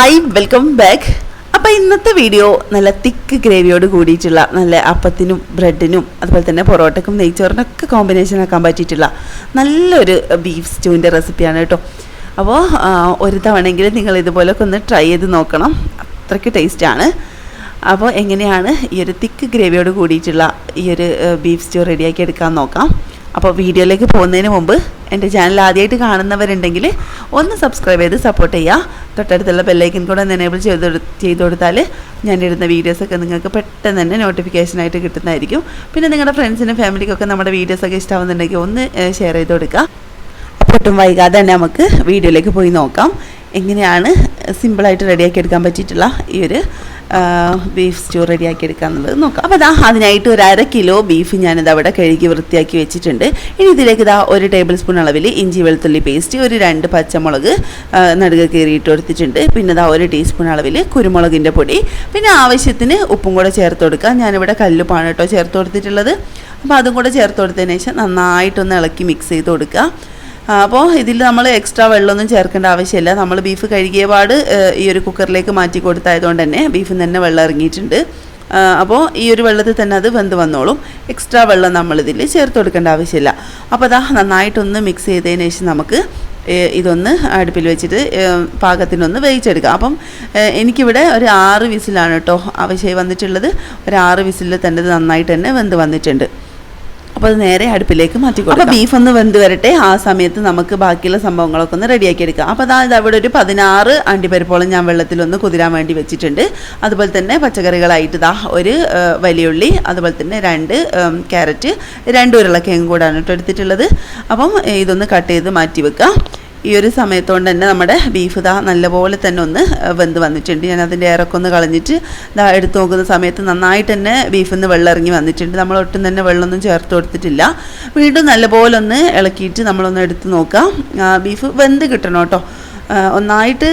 Hi welcome back. അപ്പോൾ ഇന്നത്തെ video നല്ല തിക്ക് ഗ്രേവിയോട് കൂടിയിട്ടുള്ള നല്ല അപ്പത്തിനും ബ്രെഡിനും അതുപോലെ തന്നെ പൊറോട്ടക്കും നെയ്ച്ചോറിനൊക്കെ കോമ്പിനേഷൻ ആക്കാൻ പറ്റിയിട്ടുള്ള നല്ലൊരു ബീഫ് സ്റ്റൂവിൻ്റെ റെസിപ്പിയാണ് കേട്ടോ. അപ്പോൾ ഒരു തവണയെങ്കിലും നിങ്ങൾ ഇതുപോലൊക്കെ ഒന്ന് ട്രൈ ചെയ്ത് നോക്കണം, അത്രയ്ക്ക് ടേസ്റ്റാണ്. അപ്പോൾ എങ്ങനെയാണ് ഈ ഒരു തിക്ക് ഗ്രേവിയോട് കൂടിയിട്ടുള്ള ഈ ഒരു ബീഫ് സ്റ്റൂ റെഡിയാക്കി എടുക്കാൻ നോക്കാം. അപ്പോൾ വീഡിയോയിലേക്ക് പോകുന്നതിന് മുമ്പ് എൻ്റെ ചാനൽ ആദ്യമായിട്ട് കാണുന്നവരുണ്ടെങ്കിൽ ഒന്ന് സബ്സ്ക്രൈബ് ചെയ്ത് സപ്പോർട്ട് ചെയ്യുക. തൊട്ടടുത്തുള്ള ബെല്ലൈക്കൻ കൂടെ ഒന്ന് എനേബിൾ ചെയ്ത് കൊടുത്താൽ ഞാനിടുന്ന വീഡിയോസൊക്കെ നിങ്ങൾക്ക് പെട്ടെന്ന് തന്നെ നോട്ടിഫിക്കേഷനായിട്ട് കിട്ടുന്നതായിരിക്കും. പിന്നെ നിങ്ങളുടെ ഫ്രണ്ട്സിനും ഫാമിലിക്കൊക്കെ നമ്മുടെ വീഡിയോസൊക്കെ ഇഷ്ടമാവുന്നുണ്ടെങ്കിൽ ഒന്ന് ഷെയർ ചെയ്ത് കൊടുക്കുക. അപ്പോൾ ഒട്ടും വൈകാതെ തന്നെ നമുക്ക് വീഡിയോയിലേക്ക് പോയി നോക്കാം എങ്ങനെയാണ് സിമ്പിളായിട്ട് റെഡിയാക്കി എടുക്കാൻ പറ്റിയിട്ടുള്ള ഈ ഒരു ബീഫ് സ്റ്റൂ റെഡിയാക്കി എടുക്കുക എന്നുള്ളത് നോക്കാം. അപ്പോൾ അതിനായിട്ട് ഒരു 1/2 കിലോ ബീഫ് ഞാനിത് അവിടെ കഴുകി വൃത്തിയാക്കി വെച്ചിട്ടുണ്ട്. ഇനി ഇതിലേക്ക് 1 ടേബിൾ സ്പൂൺ അളവിൽ ഇഞ്ചി വെളുത്തുള്ളി പേസ്റ്റ്, ഒരു 2 പച്ചമുളക് നടുക കീറിയിട്ട് കൊടുത്തിട്ടുണ്ട്. പിന്നെ 1 ടീസ്പൂൺ അളവിൽ കുരുമുളകിൻ്റെ പൊടി, പിന്നെ ആവശ്യത്തിന് ഉപ്പും കൂടെ ചേർത്ത് കൊടുക്കുക. ഞാനിവിടെ കല്ലുപ്പാണ് കേട്ടോ ചേർത്ത് കൊടുത്തിട്ടുള്ളത്. അപ്പോൾ അതും കൂടെ ചേർത്ത് കൊടുത്തതിന് ശേഷം നന്നായിട്ടൊന്ന് ഇളക്കി മിക്സ് ചെയ്ത് കൊടുക്കുക. അപ്പോൾ ഇതിൽ നമ്മൾ എക്സ്ട്രാ വെള്ളമൊന്നും ചേർക്കേണ്ട ആവശ്യമില്ല. നമ്മൾ ബീഫ് കഴുകിയ പാട് ഈ ഒരു കുക്കറിലേക്ക് മാറ്റി കൊടുത്തായതുകൊണ്ട് തന്നെ ബീഫിൽ തന്നെ വെള്ളം ഇറങ്ങിയിട്ടുണ്ട്. അപ്പോൾ ഈ ഒരു വെള്ളത്തിൽ തന്നെ അത് വെന്ത് വന്നോളും. എക്സ്ട്രാ വെള്ളം നമ്മളിതിൽ ചേർത്ത് കൊടുക്കേണ്ട ആവശ്യമില്ല. അപ്പോൾ നന്നായിട്ടൊന്ന് മിക്സ് ചെയ്തതിന് ശേഷം നമുക്ക് ഇതൊന്ന് അടുപ്പിൽ വെച്ചിട്ട് പാകത്തിനൊന്ന് വേവിച്ചെടുക്കാം. അപ്പം എനിക്കിവിടെ ഒരു 6 വിസിലാണ് കേട്ടോ ആവശ്യമായി വന്നിട്ടുള്ളത്. ഒരു 6 വിസിലിൽ തന്നെ ഇത് നന്നായിട്ട് തന്നെ വെന്ത് വന്നിട്ടുണ്ട്. അപ്പോൾ അത് നേരെ അടുപ്പിലേക്ക് മാറ്റി കൊടുക്കാം. അപ്പോൾ ബീഫ് ഒന്ന് വെന്ത് വരട്ടെ, ആ സമയത്ത് നമുക്ക് ബാക്കിയുള്ള സംഭവങ്ങളൊക്കെ ഒന്ന് റെഡിയാക്കി എടുക്കാം. അപ്പോൾ അവിടെ ഒരു 16 അണ്ടിപ്പരിപ്പോളം ഞാൻ വെള്ളത്തിലൊന്ന് കുതിരാൻ വേണ്ടി വെച്ചിട്ടുണ്ട്. അതുപോലെ തന്നെ പച്ചക്കറികളായിട്ട് ഒരു വലിയുള്ളി, അതുപോലെ തന്നെ 2 ക്യാരറ്റ്, 2 ഉരുളക്കിഴങ്ങും കൂടാണ് കേട്ടോ എടുത്തിട്ടുള്ളത്. അപ്പം ഇതൊന്ന് കട്ട് ചെയ്ത് മാറ്റി വെക്കാം. ഈ ഒരു സമയത്തുകൊണ്ട് തന്നെ നമ്മുടെ ബീഫ് നല്ലപോലെ തന്നെ ഒന്ന് വെന്ത് വന്നിട്ടുണ്ട്. ഞാൻ അതിൻ്റെ ഏറൊക്കെ ഒന്ന് കളഞ്ഞിട്ട് എടുത്ത് നോക്കുന്ന സമയത്ത് നന്നായിട്ട് തന്നെ ബീഫിൽ നിന്ന് വെള്ളം ഇറങ്ങി വന്നിട്ടുണ്ട്. നമ്മൾ ഒട്ടും തന്നെ വെള്ളമൊന്നും ചേർത്ത് കൊടുത്തിട്ടില്ല. വീണ്ടും നല്ലപോലെ ഒന്ന് ഇളക്കിയിട്ട് നമ്മളൊന്ന് എടുത്ത് നോക്കാം. ബീഫ് വെന്ത് കിട്ടണം കേട്ടോ, ഒന്നായിട്ട്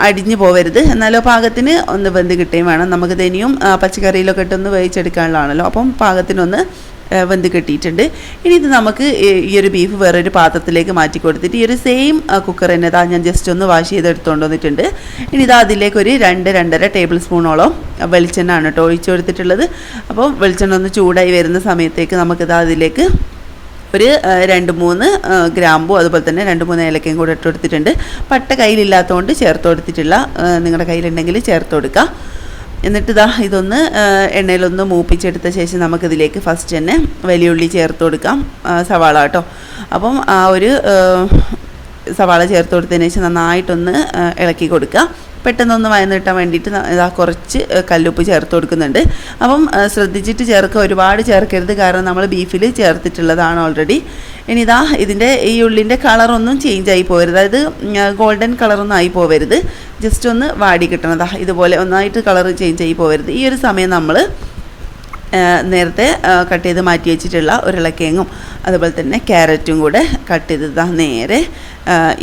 അടിഞ്ഞു പോവരുത്. എന്നാലോ പാകത്തിന് ഒന്ന് വെന്ത് കിട്ടുകയും വേണം. നമുക്ക് ഇനിയും പച്ചക്കറിയിലൊക്കെ ഇട്ടൊന്ന് വേവിച്ചെടുക്കാനുള്ളതാണല്ലോ. അപ്പം പാകത്തിനൊന്ന് വെന്ത് കിട്ടിയിട്ടുണ്ട്. ഇനി ഇത് നമുക്ക് ഈ ഒരു ബീഫ് വേറൊരു പാത്രത്തിലേക്ക് മാറ്റി കൊടുത്തിട്ട് ഈ ഒരു സെയിം കുക്കർ തന്നെ ഞാൻ ജസ്റ്റ് ഒന്ന് വാഷ് ചെയ്തെടുത്തുകൊണ്ട് വന്നിട്ടുണ്ട്. ഇനി അതിലേക്ക് ഒരു 2-2.5 ടേബിൾ സ്പൂണോളം വെളിച്ചെണ്ണ ആണ് കേട്ടോ ഒഴിച്ചു കൊടുത്തിട്ടുള്ളത്. അപ്പോൾ വെളിച്ചെണ്ണ ഒന്ന് ചൂടായി വരുന്ന സമയത്തേക്ക് നമുക്കിത് അതിലേക്ക് ഒരു 2-3 ഗ്രാമ്പു, അതുപോലെ തന്നെ 2-3 ഏലക്കയും കൂടെ ഇട്ട് കൊടുത്തിട്ടുണ്ട്. പട്ട കയ്യിലില്ലാത്തതുകൊണ്ട് ചേർത്ത് കൊടുത്തിട്ടില്ല, നിങ്ങളുടെ കയ്യിലുണ്ടെങ്കിൽ ചേർത്ത് കൊടുക്കുക. എന്നിട്ട് ഇതൊന്ന് എണ്ണയിലൊന്ന് മൂപ്പിച്ചെടുത്ത ശേഷം നമുക്കിതിലേക്ക് ഫസ്റ്റ് തന്നെ വലിയുള്ളി ചേർത്ത് കൊടുക്കാം, സവാള കേട്ടോ. അപ്പം ആ ഒരു സവാള ചേർത്ത് കൊടുത്തതിന് ശേഷം നന്നായിട്ടൊന്ന് ഇളക്കി കൊടുക്കുക. പെട്ടെന്നൊന്ന് വയന്ന് കിട്ടാൻ വേണ്ടിയിട്ട് കുറച്ച് കല്ലുപ്പ് ചേർത്ത് കൊടുക്കുന്നുണ്ട്. അപ്പം ശ്രദ്ധിച്ചിട്ട് ചേർക്കുക, ഒരുപാട് ചേർക്കരുത്, കാരണം നമ്മൾ ബീഫിൽ ചേർത്തിട്ടുള്ളതാണ് ഓൾറെഡി. ഇനി ഇതിൻ്റെ ഈ ഉള്ളിൻ്റെ കളറൊന്നും ചേഞ്ച് ആയി പോകരുത്, അതായത് ഗോൾഡൻ കളറൊന്നും ആയി പോകരുത്, ജസ്റ്റ് ഒന്ന് വാടി കിട്ടണം. ഇതുപോലെ ഒന്നായിട്ട് കളർ ചേഞ്ച് ആയി പോകരുത്. ഈ ഒരു സമയം നമ്മൾ നേരത്തെ കട്ട് ചെയ്ത് മാറ്റി വെച്ചിട്ടുള്ള ഉരുളക്കിഴങ്ങും അതുപോലെ തന്നെ ക്യാരറ്റും കൂടെ കട്ട് ചെയ്ത് നേരെ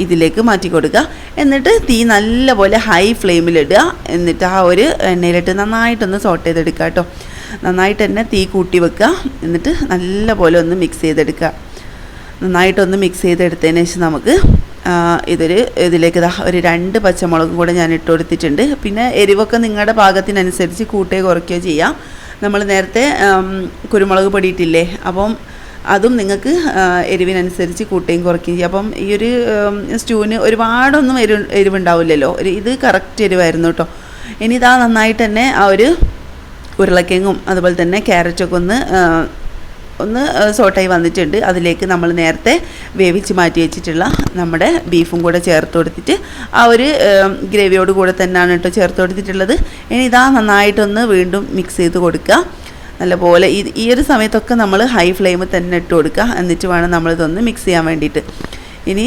ഇതിലേക്ക് മാറ്റി കൊടുക്കുക. എന്നിട്ട് തീ നല്ലപോലെ ഹൈ ഫ്ലെയിമിലിടുക. എന്നിട്ട് ആ ഒരു എണ്ണയിലിട്ട് നന്നായിട്ടൊന്ന് സോട്ട് ചെയ്തെടുക്കുക കേട്ടോ. നന്നായിട്ട് തന്നെ തീ കൂട്ടി വെക്കുക. എന്നിട്ട് നല്ലപോലെ ഒന്ന് മിക്സ് ചെയ്തെടുക്കുക. നന്നായിട്ടൊന്ന് മിക്സ് ചെയ്തെടുത്തതിന് ശേഷം നമുക്ക് ഇതിലേക്ക് ഒരു 2 പച്ചമുളകും കൂടെ ഞാൻ ഇട്ട് കൊടുത്തിട്ടുണ്ട്. പിന്നെ എരിവൊക്കെ നിങ്ങളുടെ പാകത്തിനനുസരിച്ച് കൂട്ടുകയോ കുറയ്ക്കുകയോ ചെയ്യാം. നമ്മൾ നേരത്തെ കുരുമുളക് പൊടി ഇട്ടില്ലേ, അപ്പം അതും നിങ്ങൾക്ക് എരിവിനനുസരിച്ച് കൂട്ടുകയും കുറയ്ക്കുകയും ചെയ്യും. അപ്പം ഈ ഒരു സ്റ്റൂവിന് ഒരുപാടൊന്നും എരിവുണ്ടാവില്ലല്ലോ, ഇത് കറക്റ്റ് എരിവായിരുന്നു കേട്ടോ. ഇനി നന്നായിട്ട് തന്നെ ആ ഒരു ഉരുളക്കിഴങ്ങും അതുപോലെ തന്നെ ക്യാരറ്റൊക്കെ ഒന്ന് സോട്ടായി വന്നിട്ടുണ്ട്. അതിലേക്ക് നമ്മൾ നേരത്തെ വേവിച്ച് മാറ്റി വെച്ചിട്ടുള്ള നമ്മുടെ ബീഫും കൂടെ ചേർത്ത് കൊടുത്തിട്ട് ആ ഒരു ഗ്രേവിയോട് കൂടെ തന്നെയാണ് കേട്ടോ ചേർത്ത് കൊടുത്തിട്ടുള്ളത്. ഇനി നന്നായിട്ടൊന്ന് വീണ്ടും മിക്സ് ചെയ്ത് കൊടുക്കുക നല്ലപോലെ. ഈ ഒരു സമയത്തൊക്കെ നമ്മൾ ഹൈ ഫ്ലെയിമിൽ തന്നെ ഇട്ട് കൊടുക്കുക. എന്നിട്ട് വേണം നമ്മളിതൊന്ന് മിക്സ് ചെയ്യാൻ വേണ്ടിയിട്ട്. ഇനി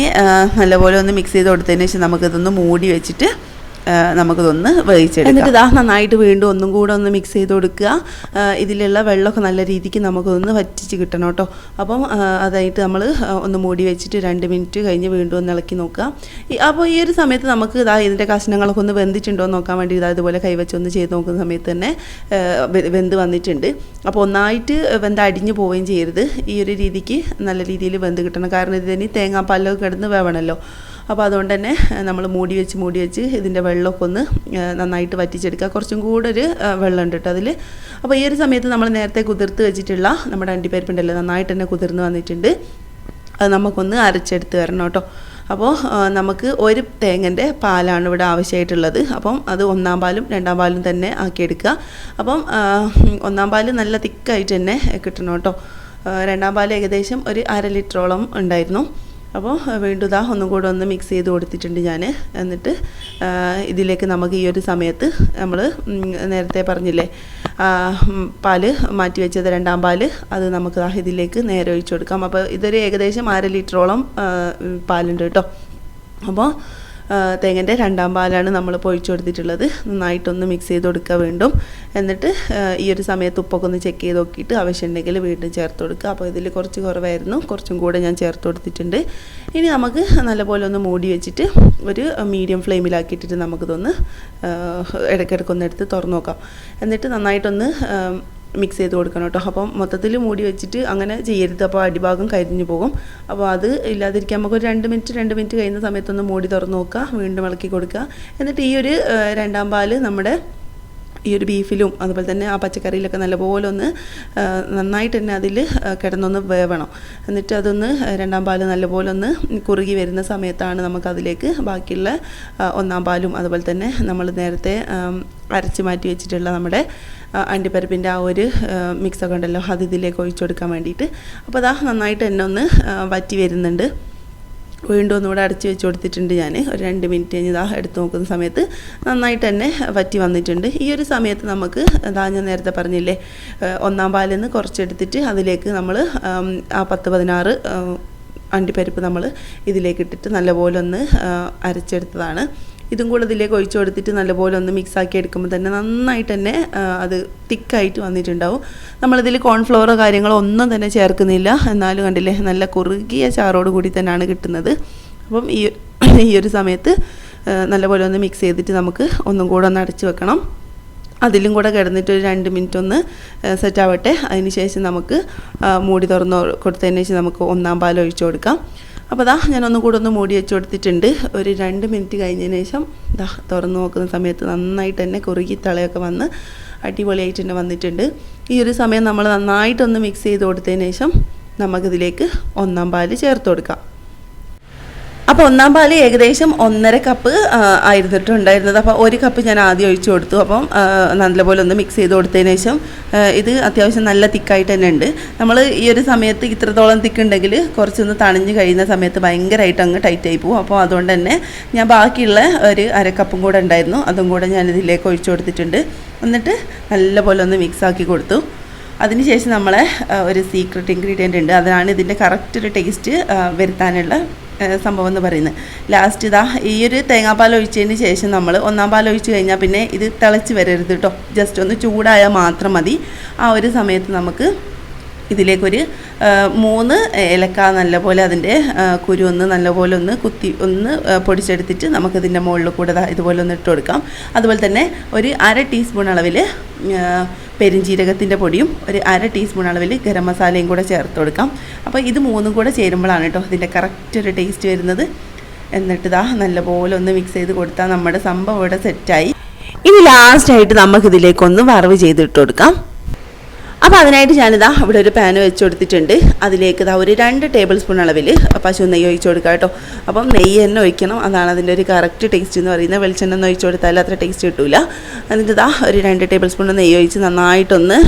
നല്ലപോലെ ഒന്ന് മിക്സ് ചെയ്ത് കൊടുത്തതിന് ശേഷം നമുക്കിതൊന്ന് മൂടി വെച്ചിട്ട് നമുക്കിതൊന്ന് വേവിച്ചെടുക്കാം. എന്നിട്ട് നന്നായിട്ട് വീണ്ടും ഒന്നും കൂടെ ഒന്ന് മിക്സ് ചെയ്ത് കൊടുക്കുക. ഇതിലുള്ള വെള്ളമൊക്കെ നല്ല രീതിക്ക് നമുക്കൊന്ന് വറ്റിച്ച് കിട്ടണം കേട്ടോ. അപ്പം അതായിട്ട് നമ്മൾ ഒന്ന് മൂടി വെച്ചിട്ട് 2 മിനിറ്റ് കഴിഞ്ഞ് വീണ്ടും ഒന്ന് ഇളക്കി നോക്കുക. അപ്പോൾ ഈ ഒരു സമയത്ത് നമുക്ക് ഇതിൻ്റെ കഷ്ണങ്ങളൊക്കെ ഒന്ന് വെന്തിട്ടുണ്ടോ എന്ന് നോക്കാൻ വേണ്ടി ഇതുപോലെ കൈവച്ചൊന്ന് ചെയ്ത് നോക്കുന്ന സമയത്ത് തന്നെ വെന്ത് വന്നിട്ടുണ്ട്. അപ്പോൾ ഒന്നായിട്ട് വെന്ത് അടിഞ്ഞു പോവുകയും ചെയ്യരുത്. ഈ ഒരു രീതിക്ക് നല്ല രീതിയിൽ വെന്ത് കിട്ടണം, കാരണം ഇതിന് തേങ്ങാപ്പാലൊക്കെ കിടന്ന് വേവണമല്ലോ. അപ്പോൾ അതുകൊണ്ട് തന്നെ നമ്മൾ മൂടി വെച്ച് ഇതിൻ്റെ വെള്ളമൊക്കെ ഒന്ന് നന്നായിട്ട് വറ്റിച്ചെടുക്കുക. കുറച്ചും കൂടെ ഒരു വെള്ളം ഉണ്ട് കേട്ടോ അതിൽ. അപ്പോൾ ഈ ഒരു സമയത്ത് നമ്മൾ നേരത്തെ കുതിർത്ത് വെച്ചിട്ടുള്ള നമ്മുടെ അണ്ടിപ്പരിപ്പുണ്ടല്ലോ നന്നായിട്ട് തന്നെ കുതിർന്ന് വന്നിട്ടുണ്ട്. അത് നമുക്കൊന്ന് അരച്ചെടുത്ത് വരണം കേട്ടോ. അപ്പോൾ നമുക്ക് ഒരു തേങ്ങൻ്റെ പാലാണ് ഇവിടെ ആവശ്യമായിട്ടുള്ളത്. അപ്പം അത് 1-ാം പാലും 2-ാം പാലും തന്നെ ആക്കിയെടുക്കുക. അപ്പം 1-ാം പാല് നല്ല തിക്കായിട്ട് തന്നെ കിട്ടണം കേട്ടോ. 2-ാം പാൽ ഏകദേശം ഒരു 1/2 ലിറ്ററോളം ഉണ്ടായിരുന്നു. അപ്പോൾ വീണ്ടും ഇതാ ഒന്നും കൂടെ ഒന്ന് മിക്സ് ചെയ്ത് കൊടുത്തിട്ടുണ്ട് ഞാൻ. എന്നിട്ട് ഇതിലേക്ക് നമുക്ക് ഈ ഒരു സമയത്ത് നമ്മൾ നേരത്തെ പറഞ്ഞില്ലേ പാല് മാറ്റി വെച്ചത് 2-ാം പാല്, അത് നമുക്ക് ഇതിലേക്ക് നേരെ ഒഴിച്ചു കൊടുക്കാം. അപ്പോൾ ഇതൊരു ഏകദേശം 1/2 ലിറ്ററോളം പാലുണ്ട് കേട്ടോ. അപ്പോൾ തേങ്ങൻ്റെ 2-ാം പാലാണ് നമ്മൾ ഒഴിച്ചു കൊടുത്തിട്ടുള്ളത്. നന്നായിട്ടൊന്ന് മിക്സ് ചെയ്ത് കൊടുക്കുക വീണ്ടും. എന്നിട്ട് ഈ ഒരു സമയത്ത് ഉപ്പൊക്കെ ഒന്ന് ചെക്ക് ചെയ്ത് നോക്കിയിട്ട് ആവശ്യമുണ്ടെങ്കിൽ വീണ്ടും ചേർത്ത് കൊടുക്കുക. അപ്പോൾ ഇതിൽ കുറച്ച് കുറവായിരുന്നു, കുറച്ചും കൂടെ ഞാൻ ചേർത്ത് കൊടുത്തിട്ടുണ്ട്. ഇനി നമുക്ക് നല്ലപോലെ ഒന്ന് മൂടി വെച്ചിട്ട് ഒരു മീഡിയം ഫ്ലെയിമിലാക്കിയിട്ടിട്ട് നമുക്കിതൊന്ന് ഇടയ്ക്കിടയ്ക്കൊന്ന് എടുത്ത് തുറന്ന് നോക്കാം. എന്നിട്ട് നന്നായിട്ടൊന്ന് മിക്സ് ചെയ്ത് കൊടുക്കണം കേട്ടോ. അപ്പം മൊത്തത്തിൽ മൂടി വെച്ചിട്ട് അങ്ങനെ ചെയ്യരുത്, അപ്പോൾ അടിഭാഗം കരിഞ്ഞു പോകും. അപ്പോൾ അത് ഇല്ലാതിരിക്കാൻ നമുക്ക് ഒരു 2 മിനിറ്റ് കഴിയുന്ന സമയത്തൊന്ന് മൂടി തുറന്ന് നോക്കുക, വീണ്ടും ഇളക്കി കൊടുക്കുക. എന്നിട്ട് ഈ ഒരു 2-ാം പാല് നമ്മുടെ ഈ ഒരു ബീഫിലും അതുപോലെ തന്നെ ആ പച്ചക്കറിയിലൊക്കെ നല്ലപോലെ ഒന്ന് നന്നായിട്ട് തന്നെ അതിൽ കിടന്നൊന്ന് വേവണം. എന്നിട്ട് അതൊന്ന് 2-ാം പാല് നല്ലപോലെ ഒന്ന് കുറുകി വരുന്ന സമയത്താണ് നമുക്കതിലേക്ക് ബാക്കിയുള്ള 1-ാം പാലും അതുപോലെ തന്നെ നമ്മൾ നേരത്തെ അരച്ച് മാറ്റി വെച്ചിട്ടുള്ള നമ്മുടെ അണ്ടിപ്പരിപ്പിൻ്റെ ആ ഒരു മിക്സൊക്കെ ഉണ്ടല്ലോ അത് ഇതിലേക്ക് ഒഴിച്ചു കൊടുക്കാൻ വേണ്ടിയിട്ട്. അപ്പോൾ അതാ നന്നായിട്ട് തന്നെ ഒന്ന് വറ്റി വരുന്നുണ്ട്. വീണ്ടും ഒന്നുകൂടെ അടച്ച് വെച്ച് കൊടുത്തിട്ടുണ്ട് ഞാൻ. ഒരു 2 മിനിറ്റ് കഴിഞ്ഞ് ഇതാ എടുത്ത് നോക്കുന്ന സമയത്ത് നന്നായിട്ട് തന്നെ വറ്റി വന്നിട്ടുണ്ട്. ഈ ഒരു സമയത്ത് നമുക്ക് ഞാൻ നേരത്തെ പറഞ്ഞില്ലേ 1-ാം പാലിൽ നിന്ന് കുറച്ചെടുത്തിട്ട് അതിലേക്ക് നമ്മൾ ആ 10-16 അണ്ടിപ്പരിപ്പ് നമ്മൾ ഇതിലേക്ക് ഇട്ടിട്ട് നല്ലപോലെ ഒന്ന് അരച്ചെടുത്തതാണ്. ഇതും കൂടെ ഇതിലേക്ക് ഒഴിച്ചു കൊടുത്തിട്ട് നല്ലപോലെ ഒന്ന് മിക്സാക്കി എടുക്കുമ്പോൾ തന്നെ നന്നായിട്ട് തന്നെ അത് തിക്കായിട്ട് വന്നിട്ടുണ്ടാവും. നമ്മളിതിൽ കോൺഫ്ലവറോ കാര്യങ്ങളോ ഒന്നും തന്നെ ചേർക്കുന്നില്ല, എന്നാലും കണ്ടില്ലേ നല്ല കുറുകിയ ചാറോട് കൂടി തന്നെയാണ് കിട്ടുന്നത്. അപ്പം ഈ ഒരു സമയത്ത് നല്ലപോലെ ഒന്ന് മിക്സ് ചെയ്തിട്ട് നമുക്ക് ഒന്നും കൂടെ ഒന്ന് അടച്ച് വെക്കണം. അതിലും കൂടെ കിടന്നിട്ട് ഒരു 2 മിനിറ്റ് ഒന്ന് സെറ്റ് ആവട്ടെ. അതിന് ശേഷം നമുക്ക് മൂടി തുറന്ന് കൊടുത്തതിന് ശേഷം നമുക്ക് 1-ാം പാൽ ഒഴിച്ചു കൊടുക്കാം. അപ്പോൾ ഞാനൊന്നും കൂടെ ഒന്ന് മൂടി വെച്ച് കൊടുത്തിട്ടുണ്ട്. ഒരു 2 മിനിറ്റ് കഴിഞ്ഞതിന് ശേഷം തുറന്ന് നോക്കുന്ന സമയത്ത് നന്നായിട്ട് തന്നെ കുറുകി തളയൊക്കെ വന്ന് അടിപൊളിയായിട്ട് തന്നെ വന്നിട്ടുണ്ട്. ഈ ഒരു സമയം നമ്മൾ നന്നായിട്ടൊന്ന് മിക്സ് ചെയ്ത് കൊടുത്തതിന് ശേഷം നമുക്കിതിലേക്ക് 1-ാം പാൽ ചേർത്ത് കൊടുക്കാം. അപ്പോൾ 1-ാം പാൽ ഏകദേശം 1.5 കപ്പ് ആയിരുന്നിട്ടുണ്ടായിരുന്നത്. അപ്പോൾ 1 കപ്പ് ഞാൻ ആദ്യം ഒഴിച്ചു കൊടുത്തു. അപ്പം നല്ലപോലെ ഒന്ന് മിക്സ് ചെയ്ത് കൊടുത്തതിന് ശേഷം ഇത് അത്യാവശ്യം നല്ല തിക്കായിട്ട് തന്നെ ഉണ്ട്. നമ്മൾ ഈ ഒരു സമയത്ത് ഇത്രത്തോളം തിക്കുണ്ടെങ്കിൽ കുറച്ചൊന്ന് തണിഞ്ഞ് കഴിയുന്ന സമയത്ത് ഭയങ്കരമായിട്ട് അങ്ങ് ടൈറ്റായി പോകും. അപ്പോൾ അതുകൊണ്ട് തന്നെ ഞാൻ ബാക്കിയുള്ള ഒരു 1/2 കപ്പും കൂടെ ഉണ്ടായിരുന്നു, അതും കൂടെ ഞാൻ ഇതിലേക്ക് ഒഴിച്ചു കൊടുത്തിട്ടുണ്ട്. എന്നിട്ട് നല്ലപോലെ ഒന്ന് മിക്സാക്കി കൊടുത്തു. അതിനുശേഷം നമ്മളെ ഒരു സീക്രട്ട് ഇൻഗ്രീഡിയൻ്റ് ഉണ്ട്, അതാണ് ഇതിൻ്റെ കറക്റ്റ് ഒരു ടേസ്റ്റ് വരുത്താനുള്ള സംഭവം എന്ന് പറയുന്നത്. ലാസ്റ്റ് ഈ ഒരു തേങ്ങാപ്പാൽ ഒഴിച്ചതിന് ശേഷം നമ്മൾ 1-ാം പാൽ ഒഴിച്ച് കഴിഞ്ഞാൽ പിന്നെ ഇത് തിളച്ച് വരരുത് കേട്ടോ, ജസ്റ്റ് ഒന്ന് ചൂടായാൽ മാത്രം മതി. ആ ഒരു സമയത്ത് നമുക്ക് ഇതിലേക്കൊരു 3 ഏലക്ക നല്ലപോലെ അതിൻ്റെ കുരു ഒന്ന് നല്ലപോലെ ഒന്ന് കുത്തി ഒന്ന് പൊടിച്ചെടുത്തിട്ട് നമുക്കിതിൻ്റെ മുകളിൽ കൂടെ ഇതുപോലെ ഒന്ന് ഇട്ട് കൊടുക്കാം. അതുപോലെ തന്നെ ഒരു 1/2 ടീസ്പൂൺ അളവിൽ പെരിഞ്ജീരകത്തിൻ്റെ പൊടിയും ഒരു 1/2 ടീസ്പൂൺ അളവിൽ ഗരം മസാലയും കൂടെ ചേർത്ത് കൊടുക്കാം. അപ്പോൾ ഇത് 3ഉം കൂടെ ചേരുമ്പോഴാണ് കേട്ടോ ഇതിൻ്റെ കറക്റ്റ് ഒരു ടേസ്റ്റ് വരുന്നത്. എന്നിട്ട് നല്ലപോലെ ഒന്ന് മിക്സ് ചെയ്ത് കൊടുത്താൽ നമ്മുടെ സംഭവം ഇവിടെ സെറ്റായി. ഇനി ലാസ്റ്റായിട്ട് നമുക്കിതിലേക്കൊന്ന് വറവ് ചെയ്തിട്ട് കൊടുക്കാം. അപ്പോൾ അതിനായിട്ട് ഞാനിതാ ഇവിടെ ഒരു പാൻ വെച്ച് കൊടുത്തിട്ടുണ്ട്. അതിലേക്ക് ഒരു 2 ടേബിൾ സ്പൂൺ അളവിൽ പശു നെയ്യ് ഒഴിച്ച് കൊടുക്കുക കേട്ടോ. അപ്പം നെയ്യ് തന്നെ ഒഴിക്കണം, അതാണ് അതിൻ്റെ ഒരു കറക്റ്റ് ടേസ്റ്റ് എന്ന് പറയുന്നത്. വെളിച്ചെണ്ണ ഒഴിച്ച് കൊടുത്താൽ അത്ര ടേസ്റ്റ് കിട്ടില്ല. എന്നിട്ട് ഒരു 2 ടേബിൾ സ്പൂൺ നെയ്യ് ഒഴിച്ച് നന്നായിട്ടൊന്ന്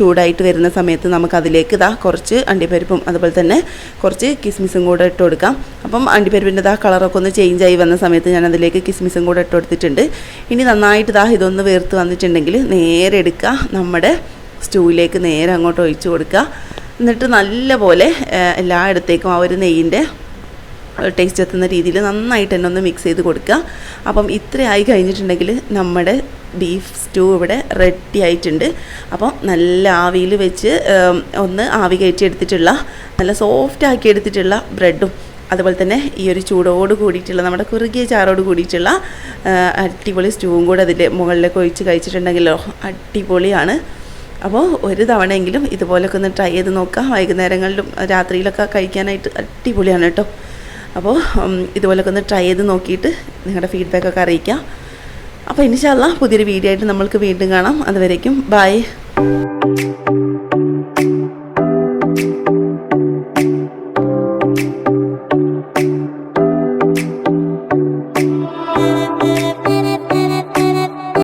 ചൂടായിട്ട് വരുന്ന സമയത്ത് നമുക്കതിലേക്ക് കുറച്ച് അണ്ടിപ്പരിപ്പും അതുപോലെ തന്നെ കുറച്ച് കിസ്മിസും കൂടെ ഇട്ട് കൊടുക്കാം. അപ്പം അണ്ടിപ്പരിപ്പിൻ്റെ കളറൊക്കെ ഒന്ന് ചേഞ്ച് ആയി വന്ന സമയത്ത് ഞാൻ അതിലേക്ക് കിസ്മിസും കൂടെ ഇട്ട് കൊടുത്തിട്ടുണ്ട്. ഇനി നന്നായിട്ട് ഇതൊന്ന് വേർത്ത് വന്നിട്ടുണ്ടെങ്കിൽ നേരെ എടുക്കുക, നമ്മുടെ സ്റ്റൂവിലേക്ക് നേരെ അങ്ങോട്ട് ഒഴിച്ചു കൊടുക്കുക. എന്നിട്ട് നല്ലപോലെ എല്ലായിടത്തേക്കും ആ ഒരു നെയ്യിൻ്റെ ടേസ്റ്റ് എത്തുന്ന രീതിയിൽ നന്നായിട്ട് തന്നെ ഒന്ന് മിക്സ് ചെയ്ത് കൊടുക്കുക. അപ്പം ഇത്രയായി കഴിഞ്ഞിട്ടുണ്ടെങ്കിൽ നമ്മുടെ ബീഫ് സ്റ്റൂ ഇവിടെ റെഡി ആയിട്ടുണ്ട്. അപ്പം നല്ല ആവിയിൽ വെച്ച് ഒന്ന് ആവി കയറ്റി എടുത്തിട്ടുള്ള നല്ല സോഫ്റ്റ് ആക്കി എടുത്തിട്ടുള്ള ബ്രെഡും അതുപോലെ തന്നെ ഈ ഒരു ചൂടോട് കൂടിയിട്ടുള്ള നമ്മുടെ കുറുകിയ ചാറോട് കൂടിയിട്ടുള്ള അടിപൊളി സ്റ്റൂവും കൂടെ അതിൻ്റെ മുകളിലേക്ക് ഒഴിച്ച് കഴിച്ചിട്ടുണ്ടെങ്കിലോ അടിപൊളിയാണ്. അപ്പോൾ ഒരു തവണയെങ്കിലും ഇതുപോലൊക്കെ ഒന്ന് ട്രൈ ചെയ്ത് നോക്കാം. വൈകുന്നേരങ്ങളിലും രാത്രിയിലൊക്കെ കഴിക്കാനായിട്ട് അടിപൊളിയാണ് കേട്ടോ. അപ്പോൾ ഇതുപോലൊക്കെ ഒന്ന് ട്രൈ ചെയ്ത് നോക്കിയിട്ട് നിങ്ങളുടെ ഫീഡ്ബാക്കൊക്കെ അറിയിക്കാം. അപ്പോൾ ഇൻഷാ അല്ലാഹ് പുതിയൊരു വീഡിയോ ആയിട്ട് നമ്മൾക്ക് വീണ്ടും കാണാം. അതുവരേക്കും ബൈ.